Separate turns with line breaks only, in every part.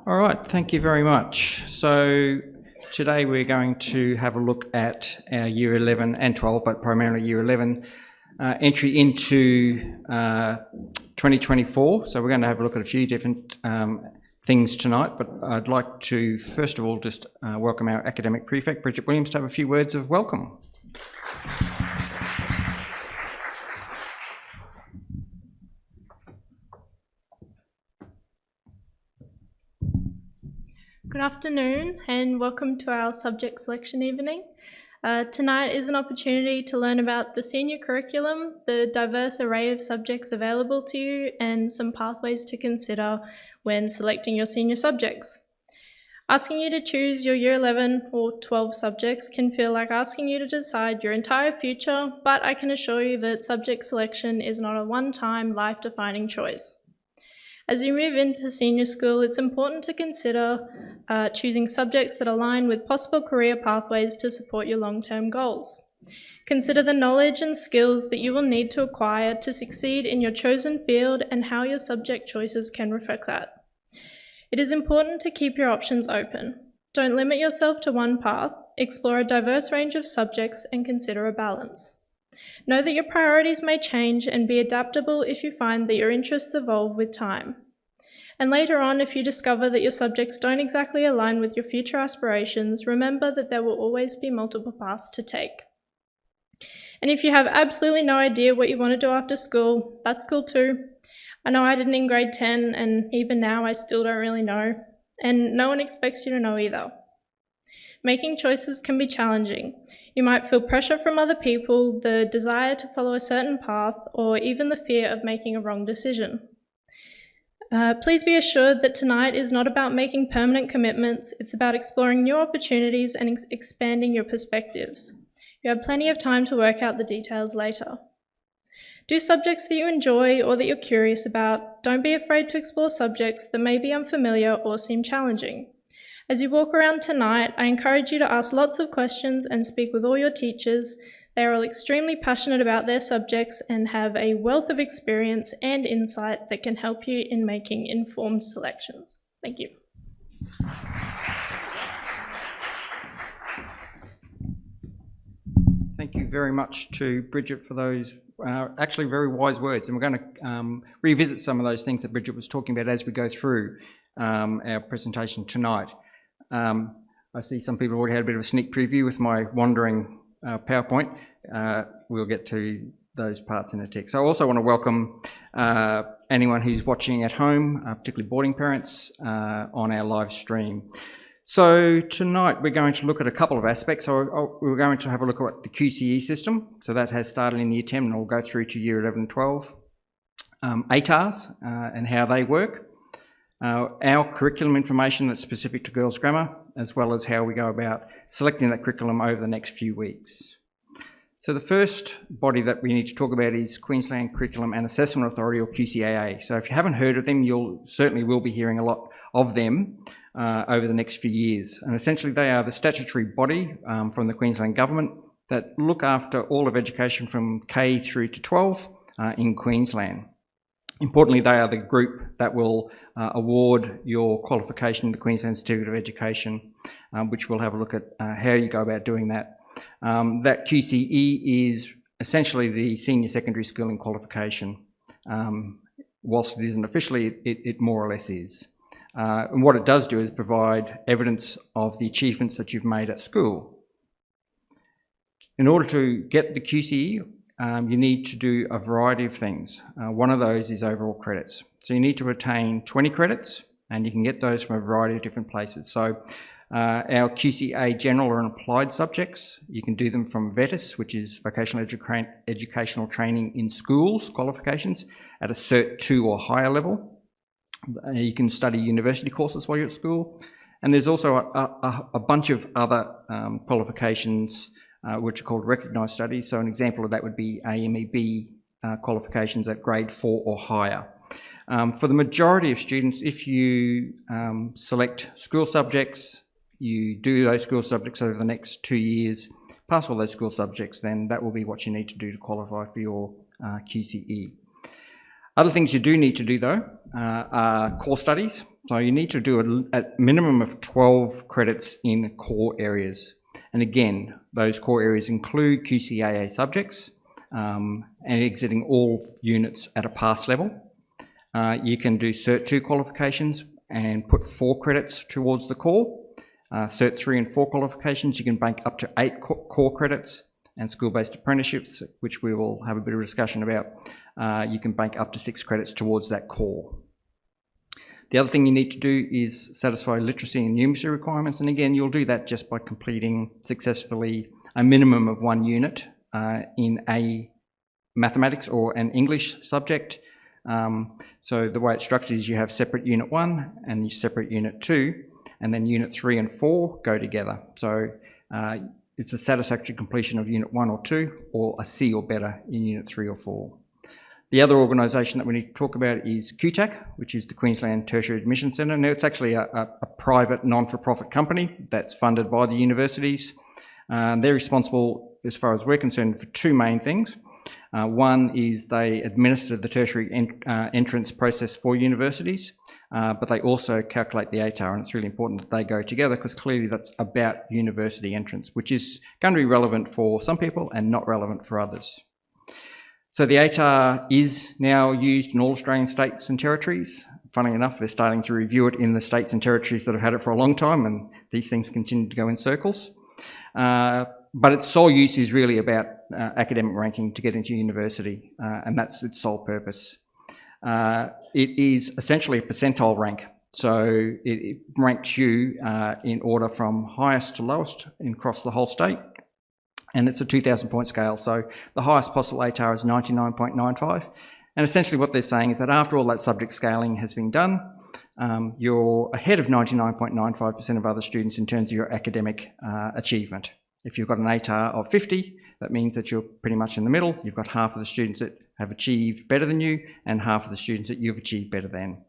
All right, thank you very much. So today we're going to have a look at our Year 11 and 12, but primarily Year 11 entry into 2024. So we're going to have a look at a few different things tonight, but I'd like to first of all just welcome our academic prefect, Bridget Williams, to have a few words of welcome.
Good afternoon and welcome to our subject selection evening. Tonight is an opportunity to learn about the senior curriculum, the diverse array of subjects available to you, and some pathways to consider when selecting your senior subjects. Asking you to choose your Year 11 or 12 subjects can feel like asking you to decide your entire future, but I can assure you that subject selection is not a one-time life-defining choice. As you move into senior school, it's important to consider choosing subjects that align with possible career pathways to support your long-term goals. Consider the knowledge and skills that you will need to acquire to succeed in your chosen field and how your subject choices can reflect that. It is important to keep your options open. Don't limit yourself to one path, explore a diverse range of subjects and consider a balance. Know that your priorities may change and be adaptable if you find that your interests evolve with time. And later on, if you discover that your subjects don't exactly align with your future aspirations, remember that there will always be multiple paths to take. And if you have absolutely no idea what you want to do after school, that's cool too. I know I didn't in grade 10, and even now I still don't really know, and no one expects you to know either. Making choices can be challenging. You might feel pressure from other people, the desire to follow a certain path, or even the fear of making a wrong decision. Please be assured that tonight is not about making permanent commitments, it's about exploring new opportunities and expanding your perspectives. You have plenty of time to work out the details later. Do subjects that you enjoy or that you're curious about. Don't be afraid to explore subjects that may be unfamiliar or seem challenging. As you walk around tonight, I encourage you to ask lots of questions and speak with all your teachers. They are all extremely passionate about their subjects and have a wealth of experience and insight that can help you in making informed selections. Thank you.
Thank you very much to Bridget for those actually very wise words, and we're going to revisit some of those things that Bridget was talking about as we go through our presentation tonight. I see some people already had a bit of a sneak preview with my wandering PowerPoint. We'll get to those parts in a tick. So I also want to welcome anyone who's watching at home, particularly boarding parents, on our live stream. So tonight we're going to look at a couple of aspects. So we're going to have a look at the QCE system. So that has started in Year 10 and will go through to Year 11 and 12. ATARs and how they work. Our curriculum information that's specific to girls' grammar, as well as how we go about selecting that curriculum over the next few weeks. So the first body that we need to talk about is Queensland Curriculum and Assessment Authority, or QCAA. So if you haven't heard of them, you'll certainly will be hearing a lot of them over the next few years. And essentially they are the statutory body from the Queensland Government that look after all of education from K through to 12 in Queensland. Importantly, they are the group that will award your qualification to the Queensland Certificate of Education, which we'll have a look at how you go about doing that. That QCE is essentially the senior secondary schooling qualification. Whilst it isn't officially, it more or less is. And what it does do is provide evidence of the achievements that you've made at school. In order to get the QCE, you need to do a variety of things. One of those is overall credits. So you need to retain 20 credits, and you can get those from a variety of different places. So our QCA general and applied subjects, you can do them from VETIS, which is Vocational Educational Training in Schools qualifications at a Cert 2 or higher level. You can study university courses while you're at school. And there's also a bunch of other qualifications which are called recognised studies. So an example of that would be AMEB qualifications at grade 4 or higher. For the majority of students, if you select school subjects, you do those school subjects over the next 2 years, pass all those school subjects, then that will be what you need to do to qualify for your QCE. Other things you do need to do though are core studies. So you need to do a minimum of 12 credits in core areas. And again, those core areas include QCAA subjects and exiting all units at a pass level. You can do Cert 2 qualifications and put 4 credits towards the core. Cert 3 and 4 qualifications, you can bank up to 8 core credits, and school-based apprenticeships, which we will have a bit of a discussion about, you can bank up to 6 credits towards that core. The other thing you need to do is satisfy literacy and numeracy requirements, and again, you'll do that just by completing successfully a minimum of 1 unit in a mathematics or an English subject. So the way it's structured is you have separate Unit 1 and separate Unit 2, and then Unit 3 and 4 go together. So it's a satisfactory completion of Unit 1 or 2, or a C or better in Unit 3 or 4. The other organisation that we need to talk about is QTAC, which is the Queensland Tertiary Admission Centre. Now, it's actually a private non-for-profit company that's funded by the universities. They're responsible, as far as we're concerned, for 2 main things. One is they administer the tertiary entrance process for universities, but they also calculate the ATAR, and it's really important that they go together because clearly that's about university entrance, which is going to be relevant for some people and not relevant for others. So the ATAR is now used in all Australian states and territories. Funnily enough, they're starting to review it in the states and territories that have had it for a long time, and these things continue to go in circles. But its sole use is really about academic ranking to get into university, and that's its sole purpose. It is essentially a percentile rank, so it ranks you in order from highest to lowest across the whole state, and it's a 2,000 point scale, so the highest possible ATAR is 99.95, and essentially what they're saying is that after all that subject scaling has been done, you're ahead of 99.95% of other students in terms of your academic achievement. If you've got an ATAR of 50, that means that you're pretty much in the middle. You've got half of the students that have achieved better than you and half of the students that you've achieved better than.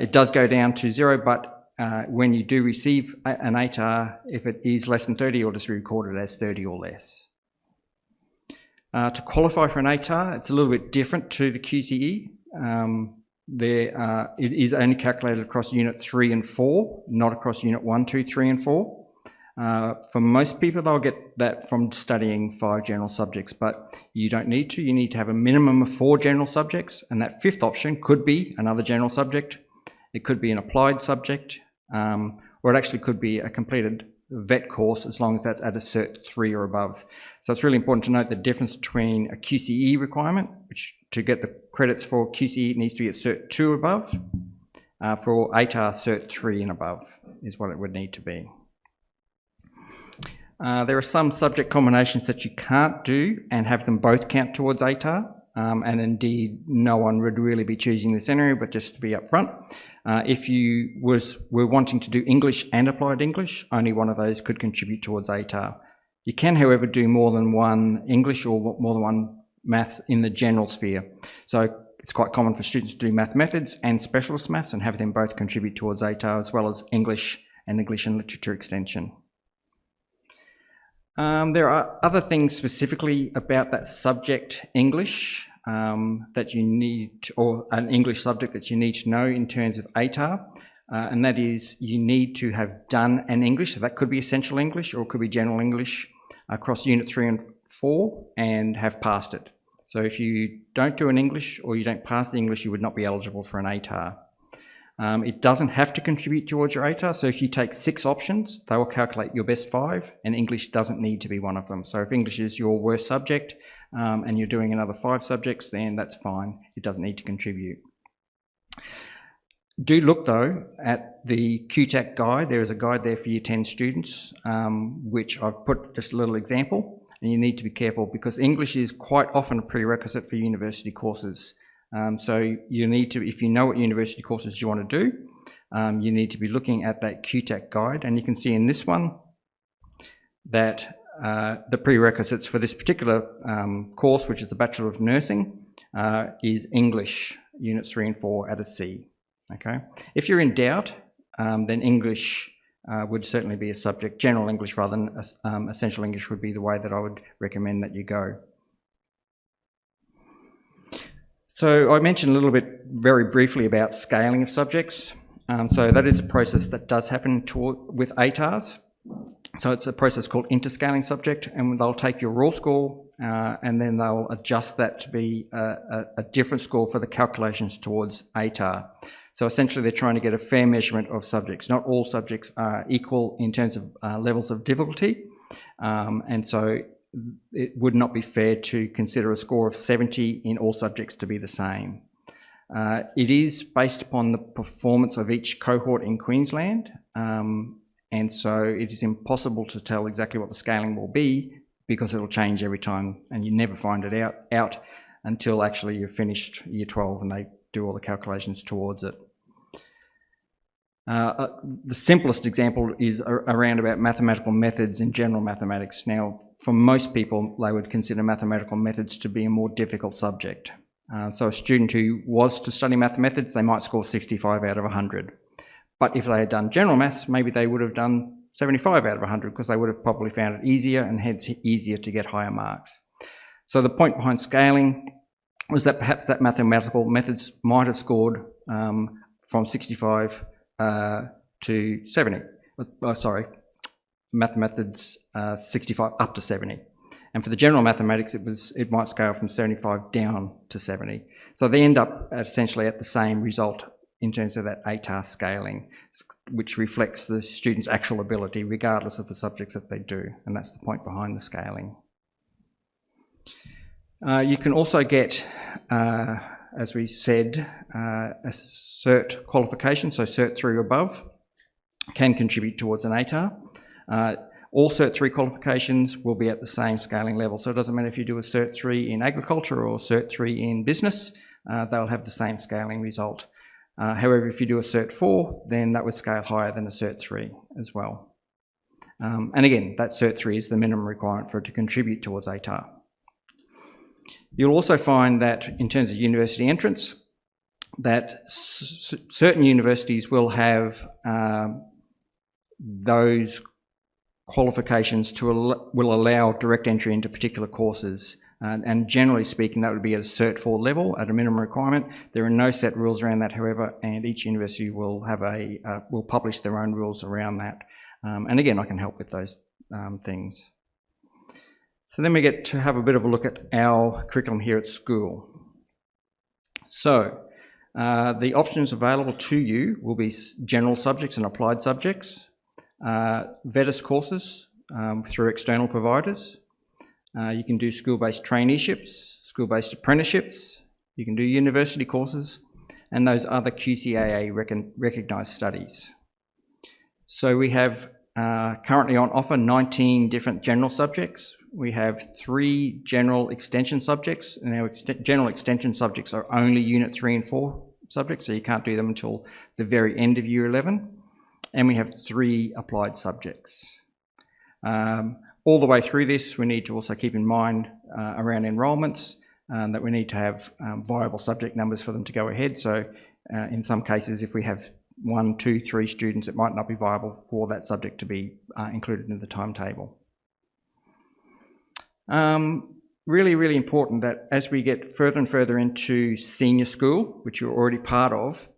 It does go down to 0, but when you do receive an ATAR, if it is less than 30, it'll just be recorded as 30 or less. To qualify for an ATAR, it's a little bit different to the QCE. It is only calculated across Unit 3 and 4, not across Unit 1, 2, 3 and 4. For most people, they'll get that from studying 5 general subjects, but you don't need to. You need to have a minimum of 4 general subjects, and that 5th option could be another general subject. It could be an applied subject, or it actually could be a completed VET course as long as that's at a Cert 3 or above. So it's really important to note the difference between a QCE requirement, which to get the credits for QCE it needs to be at Cert 2 or above. For ATAR, Cert 3 and above is what it would need to be. There are some subject combinations that you can't do and have them both count towards ATAR, and indeed no one would really be choosing this anyway, but just to be upfront, if you were wanting to do English and applied English, only one of those could contribute towards ATAR. You can, however, do more than one English or more than one maths in the general sphere. So it's quite common for students to do math methods and specialist maths and have them both contribute towards ATAR, as well as English and English and Literature Extension. There are other things specifically about that subject, English, that you need, or an English subject that you need to know in terms of ATAR, and that is you need to have done an English, so that could be Essential English or it could be General English across Unit 3 and 4 and have passed it. So if you don't do an English or you don't pass the English, you would not be eligible for an ATAR. It doesn't have to contribute towards your ATAR, so if you take 6 options, they will calculate your best 5, and English doesn't need to be one of them. So if English is your worst subject and you're doing another 5 subjects, then that's fine. It doesn't need to contribute. Do look though at the QTAC guide. There is a guide there for Year 10 students, which I've put just a little example, and you need to be careful because English is quite often a prerequisite for university courses. So you need to, if you know what university courses you want to do, you need to be looking at that QTAC guide, and you can see in this one that the prerequisites for this particular course, which is the Bachelor of Nursing, is English, Units 3 and 4 at a C. Okay. If you're in doubt, then English would certainly be a subject. General English rather than Essential English would be the way that I would recommend that you go. So I mentioned a little bit very briefly about scaling of subjects. So that is a process that does happen with ATARs. So it's a process called interscaling subject, and they'll take your raw score and then they'll adjust that to be a different score for the calculations towards ATAR. So essentially they're trying to get a fair measurement of subjects. Not all subjects are equal in terms of levels of difficulty, and so it would not be fair to consider a score of 70 in all subjects to be the same. It is based upon the performance of each cohort in Queensland, and so it is impossible to tell exactly what the scaling will be because it'll change every time and you never find it out until actually you've finished year 12 and they do all the calculations towards it. The simplest example is around about mathematical methods in general mathematics. Now, for most people, they would consider mathematical methods to be a more difficult subject. So a student who was to study math methods, they might score 65 out of 100. But if they had done general maths, maybe they would have done 75 out of 100 because they would have probably found it easier and hence easier to get higher marks. So the point behind scaling was that perhaps that mathematical methods might have scored from 65 to 70. Math methods 65 up to 70. And for the general mathematics, it might scale from 75 down to 70. So they end up essentially at the same result in terms of that ATAR scaling, which reflects the student's actual ability regardless of the subjects that they do. And that's the point behind the scaling. You can also get, as we said, a cert qualification, so Cert 3 or above can contribute towards an ATAR. All Cert 3 qualifications will be at the same scaling level, so it doesn't matter if you do a Cert 3 in agriculture or Cert 3 in business, they'll have the same scaling result. However, if you do a Cert 4, then that would scale higher than a Cert 3 as well. And again, that Cert 3 is the minimum requirement for it to contribute towards ATAR. You'll also find that in terms of university entrance, that certain universities will have those qualifications will allow direct entry into particular courses. And generally speaking, that would be at a Cert 4 level at a minimum requirement. There are no set rules around that, however, and each university will have will publish their own rules around that. And again, I can help with those things. So then we get to have a bit of a look at our curriculum here at school. So the options available to you will be general subjects and applied subjects, VETIS courses through external providers. You can do school-based traineeships, school-based apprenticeships, you can do university courses, and those other QCAA recognised studies. So we have currently on offer 19 different general subjects. We have 3 general extension subjects, and our general extension subjects are only Unit 3 and 4 subjects, so you can't do them until the very end of Year 11. And we have 3 applied subjects. All the way through this, we need to also keep in mind around enrolments that we need to have viable subject numbers for them to go ahead. So in some cases, if we have 1, 2, 3 students, it might not be viable for that subject to be included in the timetable. Really, really important that as we get further and further into senior school, which you're already part of,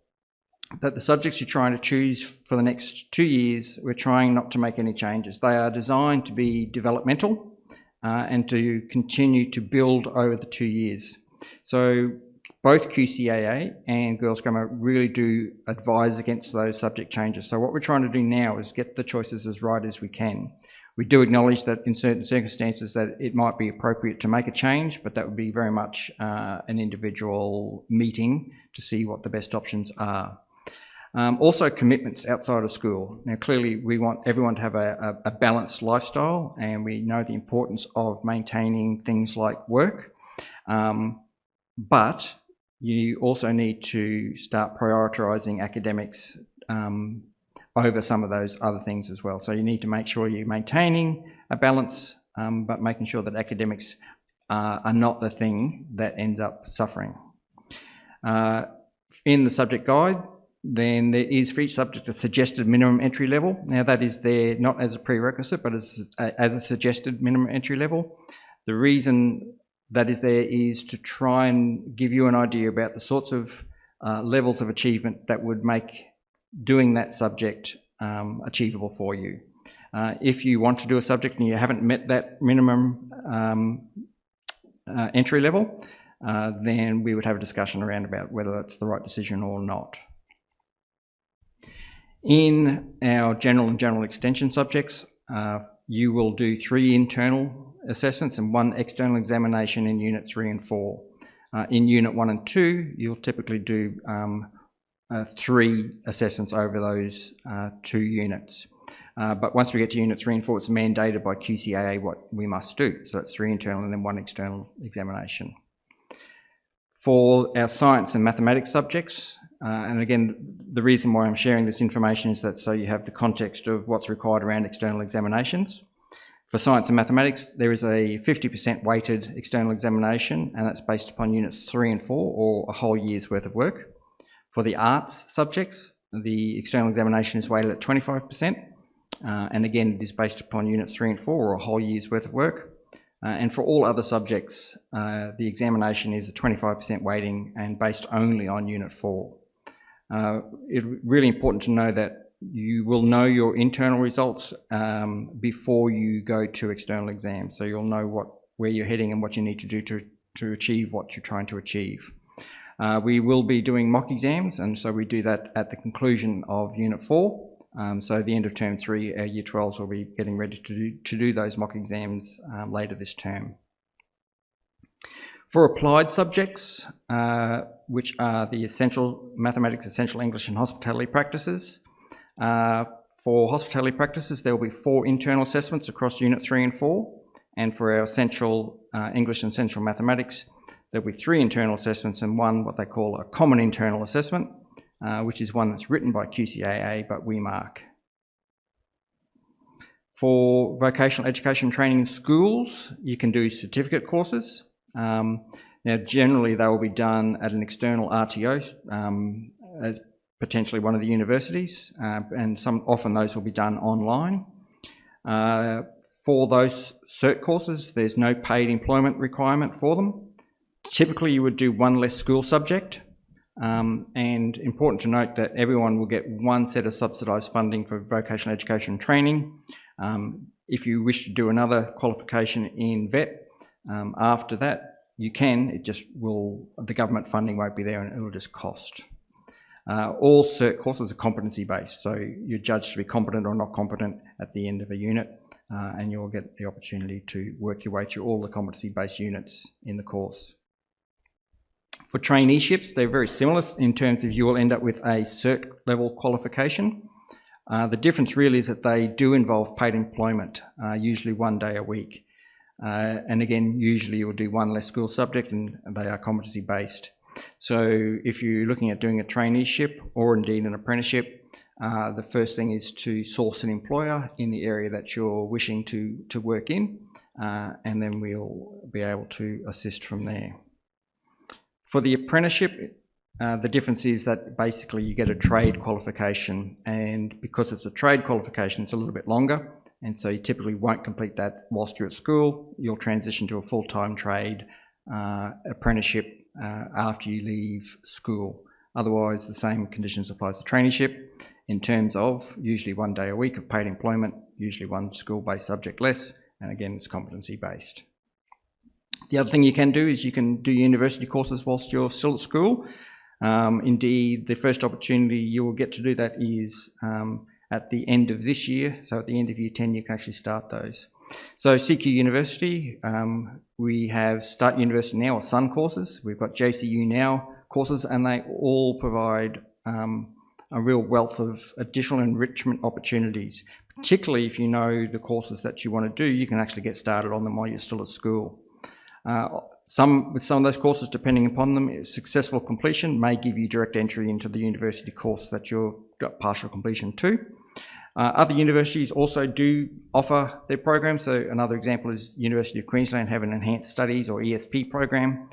that the subjects you're trying to choose for the next 2 years, we're trying not to make any changes. They are designed to be developmental and to continue to build over the 2 years. So both QCAA and Girls Grammar really do advise against those subject changes. So what we're trying to do now is get the choices as right as we can. We do acknowledge that in certain circumstances that it might be appropriate to make a change, but that would be very much an individual meeting to see what the best options are. Also commitments outside of school. Now clearly we want everyone to have a balanced lifestyle, and we know the importance of maintaining things like work, but you also need to start prioritising academics over some of those other things as well. So you need to make sure you're maintaining a balance, but making sure that academics are not the thing that ends up suffering. In the subject guide, then there is for each subject a suggested minimum entry level. Now that is there not as a prerequisite, but as a suggested minimum entry level. The reason that is there is to try and give you an idea about the sorts of levels of achievement that would make doing that subject achievable for you. If you want to do a subject and you haven't met that minimum entry level, then we would have a discussion around about whether that's the right decision or not. In our general and general extension subjects, you will do 3 internal assessments and 1 external examination in Unit 3 and 4. In Unit 1 and 2, you'll typically do 3 assessments over those 2 units. But once we get to Unit 3 and 4, it's mandated by QCAA what we must do. So that's 3 internal and then 1 external examination. For our science and mathematics subjects, and again, the reason why I'm sharing this information is that so you have the context of what's required around external examinations. For science and mathematics, there is a 50% weighted external examination, and that's based upon Units 3 and 4, or a whole year's worth of work. For the arts subjects, the external examination is weighted at 25%, and again, it is based upon Units 3 and 4, or a whole year's worth of work. And for all other subjects, the examination is a 25% weighting and based only on Unit 4. It's really important to know that you will know your internal results before you go to external exams. So you'll know where you're heading and what you need to do to achieve what you're trying to achieve. We will be doing mock exams, and so we do that at the conclusion of Unit 4. So at the end of Term 3, our Year 12s will be getting ready to do those mock exams later this term. For applied subjects, which are the essential mathematics, essential English and hospitality practices, for hospitality practices there will be 4 internal assessments across Unit 3 and 4, and for our essential English and essential mathematics there will be 3 internal assessments and 1 what they call a common internal assessment, which is one that's written by QCAA but we mark. For vocational education training in schools, you can do certificate courses. Now generally they will be done at an external RTO as potentially one of the universities, and often those will be done online. For those cert courses, there's no paid employment requirement for them. Typically you would do 1 less school subject, and important to note that everyone will get 1 set of subsidised funding for vocational education training. If you wish to do another qualification in VET after that, you can, the government funding won't be there and it will just cost. All cert courses are competency based, so you're judged to be competent or not competent at the end of a unit, and you'll get the opportunity to work your way through all the competency based units in the course. For traineeships, they're very similar in terms of you will end up with a cert level qualification. The difference really is that they do involve paid employment, usually 1 day a week. And again, usually you'll do 1 less school subject and they are competency based. So if you're looking at doing a traineeship or indeed an apprenticeship, the first thing is to source an employer in the area that you're wishing to work in, and then we'll be able to assist from there. For the apprenticeship, the difference is that basically you get a trade qualification, and because it's a trade qualification it's a little bit longer, and so you typically won't complete that whilst you're at school. You'll transition to a full-time trade apprenticeship after you leave school. Otherwise the same conditions apply to traineeship in terms of usually 1 day a week of paid employment, usually 1 school-based subject less, and again it's competency based. The other thing you can do is you can do university courses whilst you're still at school. Indeed, the first opportunity you will get to do that is at the end of this year. So at the end of Year 10 you can actually start those. So CQ University, we have Start University Now or SUN courses. We've got JCU Now courses, and they all provide a real wealth of additional enrichment opportunities. Particularly if you know the courses that you want to do, you can actually get started on them while you're still at school. With some of those courses, depending upon them, successful completion may give you direct entry into the university course that you've got partial completion to. Other universities also do offer their programs. So another example is University of Queensland have an Enhanced Studies or ESP program,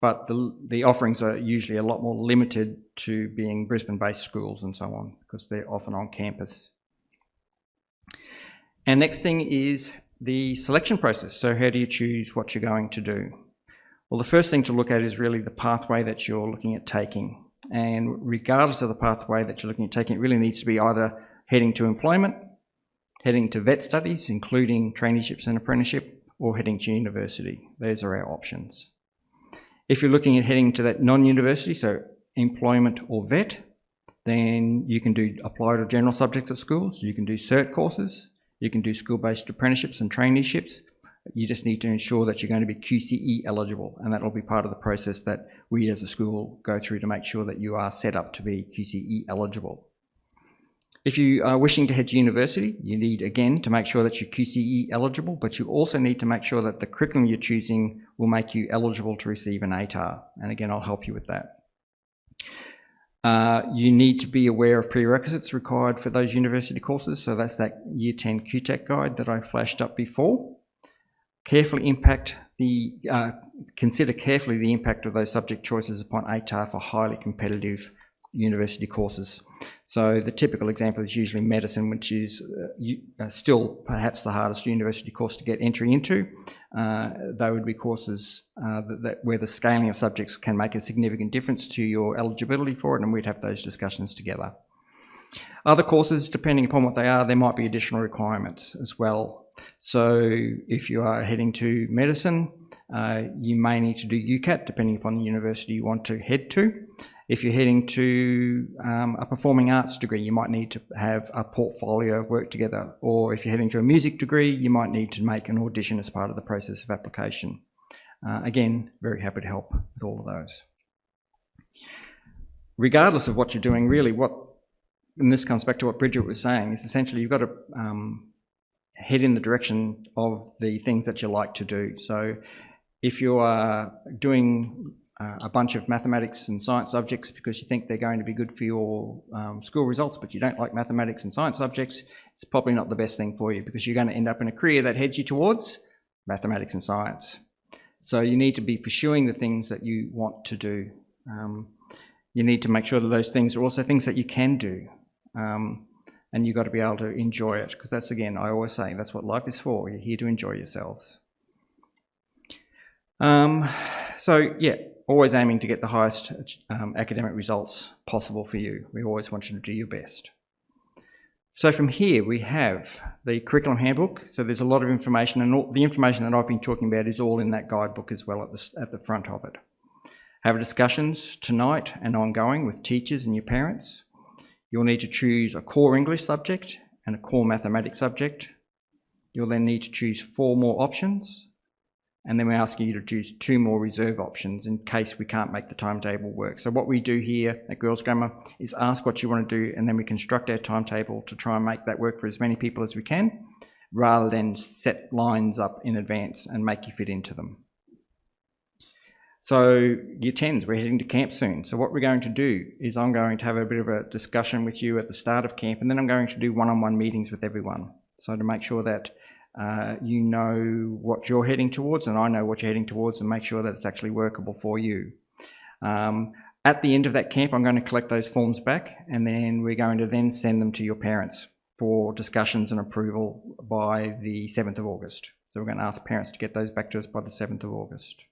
but the offerings are usually a lot more limited to being Brisbane-based schools and so on, because they're often on campus. And next thing is the selection process. So how do you choose what you're going to do? Well, the first thing to look at is really the pathway that you're looking at taking. And regardless of the pathway that you're looking at taking, it really needs to be either heading to employment, heading to vet studies, including traineeships and apprenticeship, or heading to university. Those are our options. If you're looking at heading to that non-university, so employment or vet, then you can do applied or general subjects at schools, you can do cert courses, you can do school-based apprenticeships and traineeships. You just need to ensure that you're going to be QCE eligible, and that will be part of the process that we as a school go through to make sure that you are set up to be QCE eligible. If you are wishing to head to university, you need again to make sure that you're QCE eligible, but you also need to make sure that the curriculum you're choosing will make you eligible to receive an ATAR. And again, I'll help you with that. You need to be aware of prerequisites required for those university courses. So that's that Year 10 QTEC guide that I flashed up before. Consider carefully the impact of those subject choices upon ATAR for highly competitive university courses. So the typical example is usually medicine, which is still perhaps the hardest university course to get entry into. They would be courses where the scaling of subjects can make a significant difference to your eligibility for it, and we'd have those discussions together. Other courses, depending upon what they are, there might be additional requirements as well. So if you are heading to medicine, you may need to do UCAT, depending upon the university you want to head to. If you're heading to a performing arts degree, you might need to have a portfolio of work together. Or if you're heading to a music degree, you might need to make an audition as part of the process of application. Again, very happy to help with all of those. Regardless of what you're doing, really, and this comes back to what Bridget was saying, is essentially you've got to head in the direction of the things that you like to do. So if you are doing a bunch of mathematics and science subjects because you think they're going to be good for your school results, but you don't like mathematics and science subjects, it's probably not the best thing for you, because you're going to end up in a career that heads you towards mathematics and science. So you need to be pursuing the things that you want to do. You need to make sure that those things are also things that you can do. And you've got to be able to enjoy it, because that's, again, I always say, that's what life is for. You're here to enjoy yourselves. So yeah, always aiming to get the highest academic results possible for you. We always want you to do your best. So from here we have the curriculum handbook. So there's a lot of information, and all the information that I've been talking about is all in that guidebook as well at the front of it. Have discussions tonight and ongoing with teachers and your parents. You'll need to choose a core English subject and a core mathematics subject. You'll then need to choose 4 more options, and then we're asking you to choose 2 more reserve options in case we can't make the timetable work. So what we do here at Girls Grammar is ask what you want to do, and then we construct our timetable to try and make that work for as many people as we can, rather than set lines up in advance and make you fit into them. So Year 10s, we're heading to camp soon. So what we're going to do is I'm going to have a bit of a discussion with you at the start of camp, and then I'm going to do one-on-one meetings with everyone. So to make sure that you know what you're heading towards, and I know what you're heading towards, and make sure that it's actually workable for you. At the end of that camp, I'm going to collect those forms back, and then we're going to then send them to your parents for discussions and approval by the 7th of August. So we're going to ask parents to get those back to us by the 7th of August.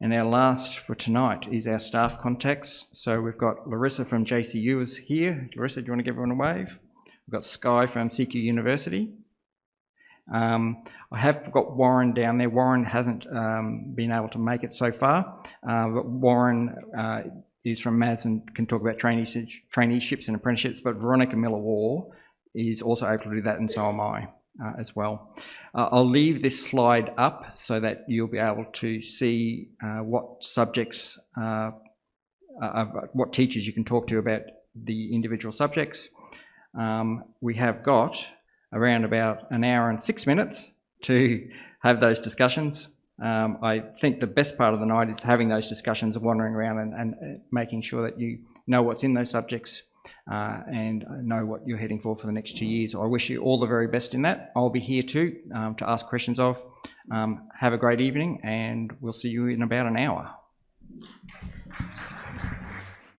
And our last for tonight is our staff contacts. So we've got Larissa from JCU is here. Larissa, do you want to give everyone a wave? We've got Sky from CQ University. I have got Warren down there. Warren hasn't been able to make it so far, but Warren is from MAS and can talk about traineeships and apprenticeships, but Veronica Miller-Wall is also able to do that, and so am I as well. I'll leave this slide up so that you'll be able to see what subjects, what teachers you can talk to about the individual subjects. We have got around about an hour and 6 minutes to have those discussions. I think the best part of the night is having those discussions and wandering around and making sure that you know what's in those subjects and know what you're heading for the next 2 years. I wish you all the very best in that. I'll be here too to ask questions of. Have a great evening, and we'll see you in about an hour.